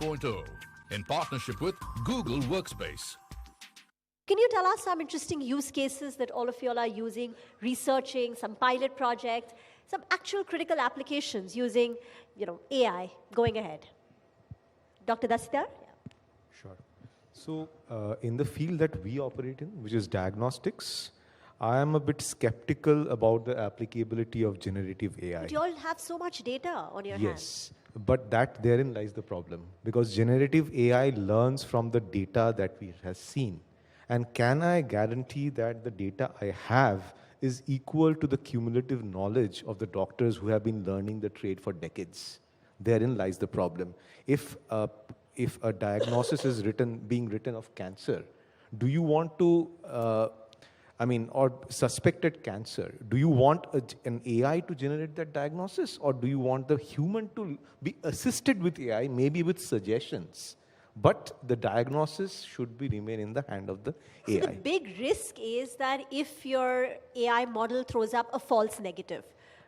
8.0 in partnership with Google Workspace. Can you tell us some interesting use cases that all of you all are using, researching, some pilot projects, some actual critical applications using, AI going ahead? Dr. Dastidar? Sure. So in the field that we operate in, which is diagnostics, I am a bit skeptical about the applicability of generative AI. But you all have so much data on your hands. Yes, but therein lies the problem, because generative AI learns from the data that we have seen. And can I guarantee that the data I have is equal to the cumulative knowledge of the doctors who have been learning the trade for decades? Therein lies the problem. If a diagnosis is being written of cancer, do you want to, or suspected cancer, do you want an AI to generate that diagnosis, or do you want the human to be assisted with AI, maybe with suggestions? But the diagnosis should remain in the hand of the AI. So the big risk is that if your AI model throws up a false negative,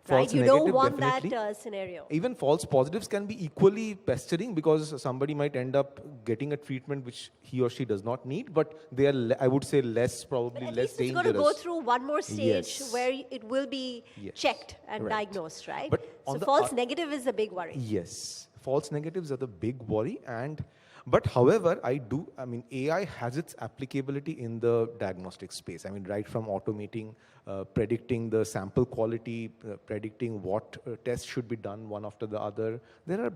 right? You don't want that scenario. Even false positives can be equally pestering, because somebody might end up getting a treatment which he or she does not need, but they are, I would say, less But at less least it's dangerous. going to go through one more stage Yes. where it will be Yes. checked and Right. diagnosed, right? But So on the false negative is a big worry. Yes, false negatives are the big worry. But however, AI has its applicability in the diagnostic space. Right from automating, predicting the sample quality, predicting what tests should be done one after the other. There are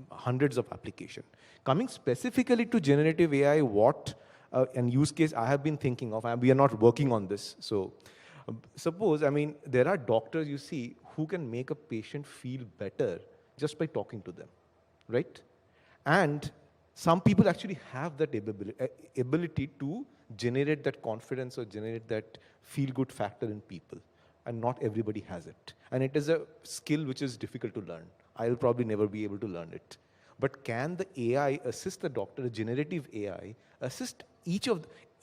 hundreds of applications. Coming specifically to generative AI, what an use case I have been thinking of, and we are not working on this. So suppose, there are doctors you see who can make a patient feel better just by talking to them, right? And some people actually have that ability to generate that confidence or generate that feel-good factor in people. And not everybody has it. And it is a skill which is difficult to learn. I'll probably never be able to learn it. But can the AI assist the doctor, a generative AI, assist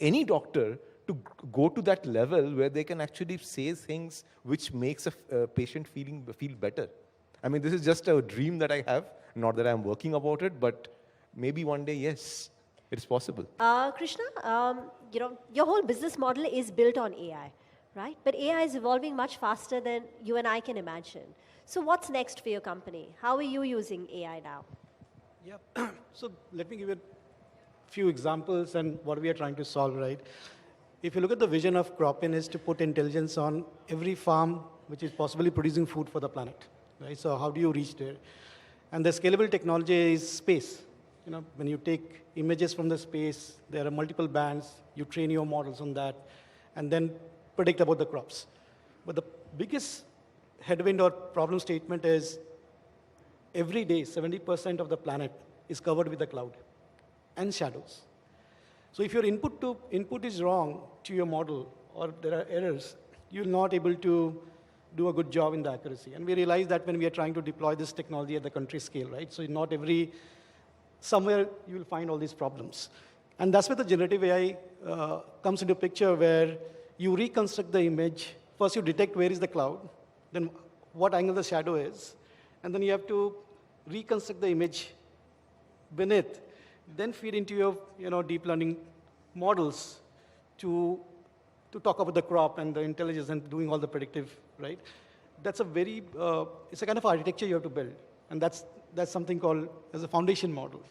any doctor to go to that level where they can actually say things which makes a patient feel better? This is just a dream that I have. Not that I'm working about it, but maybe one day, yes, it's possible. Krishna, your whole business model is built on AI, right? But AI is evolving much faster than you and I can imagine. So what's next for your company? How are you using AI now? Yeah, so let me give you a few examples and what we are trying to solve, right? If you look at the vision of Cropin is to put intelligence on every farm which is possibly producing food for the planet, right? So how do you reach there? And the scalable technology is space. When you take images from the space, there are multiple bands, you train your models on that, and then predict about the crops. But the biggest headwind or problem statement is every day, 70% of the planet is covered with the cloud and shadows. So if your input is wrong to your model, or there are errors, you're not able to do a good job in the accuracy. And we realize that when we are trying to deploy this technology at the country scale, right? So not somewhere you will find all these problems. And that's where the generative AI comes into picture, where you reconstruct the image. First, you detect where is the cloud, then what angle the shadow is, and then you have to reconstruct the image beneath, then feed into your deep learning models to talk about the crop and the intelligence and doing all the predictive, right? That's it's a kind of architecture you have to build. And that's something called as a foundation model.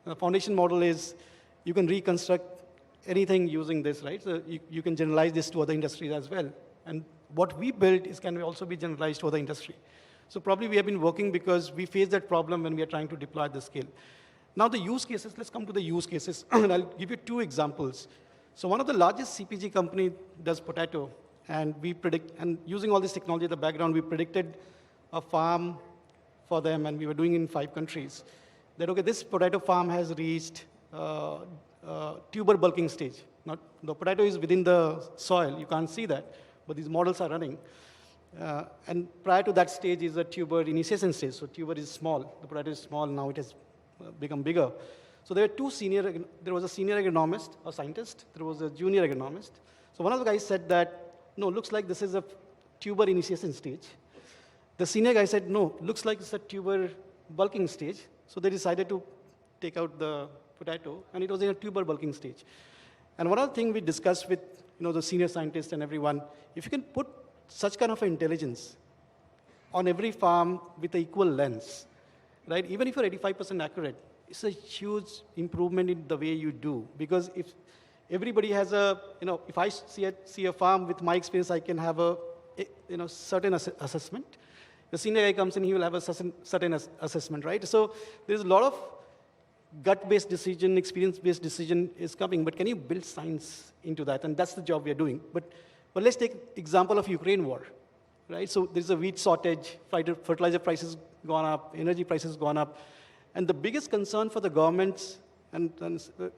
And the foundation model is you can reconstruct anything using this, right? So you can generalize this to other industries as well. And what we built can also be generalized to other industry. So probably we have been working because we face that problem when we are trying to deploy at the scale. Now the use cases, let's come to the use cases. And I'll give you two examples. So one of the largest CPG company does potato. And using all this technology in the background, we predicted a farm for them, and we were doing it in 5 countries. That, okay, this potato farm has reached tuber bulking stage. The potato is within the soil, you can't see that, but these models are running. And prior to that stage is a tuber initiation stage. So tuber is small, the potato is small, now it has become bigger. So there was a senior agronomist, a scientist, there was a junior agronomist. So one of the guys said that, no, looks like this is a tuber initiation stage. The senior guy said, no, looks like it's a tuber bulking stage. So they decided to take out the potato, and it was in a tuber bulking stage. And one of the things we discussed with the senior scientists and everyone, if you can put such kind of intelligence on every farm with an equal lens, right? Even if you're 85% accurate, it's a huge improvement in the way you do. Because if everybody has if I see a farm with my experience, I can have a certain assessment. The senior guy comes in, he will have a certain assessment, right? So there's a lot of gut-based decision, experience-based decision is coming, but can you build science into that? And that's the job we are doing. But let's take example of Ukraine war, right? So there's a wheat shortage, fertilizer prices gone up, energy prices gone up, and the biggest concern for the governments, and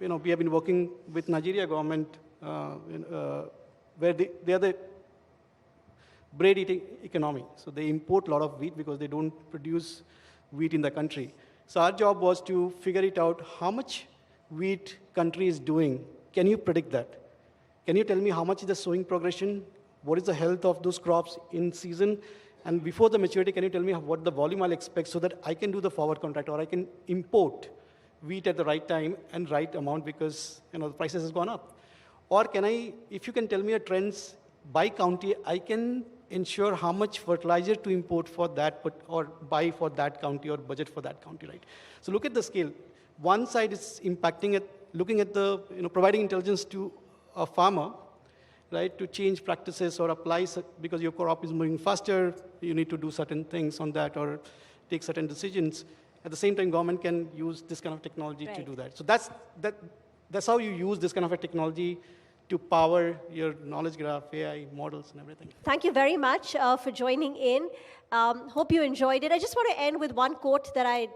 we have been working with Nigeria government, where they are the bread eating economy. So they import a lot of wheat because they don't produce wheat in the country. So our job was to figure it out how much wheat country is doing. Can you predict that? Can you tell me how much is the sowing progression? What is the health of those crops in season? And before the maturity, can you tell me what the volume I'll expect so that I can do the forward contract, or I can import wheat at the right time and right amount because the prices has gone up? Or can I, if you can tell me a trends by county, I can ensure how much fertilizer to import for that, or buy for that county, or budget for that county, right? So look at the scale. One side is impacting it, looking at the, providing intelligence to a farmer, right, to change practices or apply, because your crop is moving faster, you need to do certain things on that or take certain decisions. At the same time, government can use this kind of technology to do that. So that's how you use this kind of a technology to power your knowledge graph, AI models, and everything. Thank you very much for joining in. Hope you enjoyed it. I just want to end with one quote that I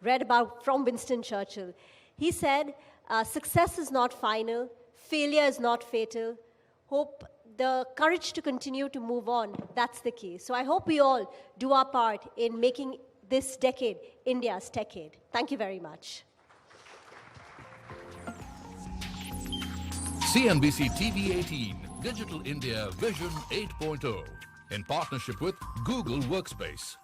read about from Winston Churchill. He said, success is not final, failure is not fatal, hope, the courage to continue to move on, that's the key. So I hope we all do our part in making this decade India's Techade. Thank you very much. CNBC-TV18 Digital India Vision 8.0 in partnership with Google Workspace.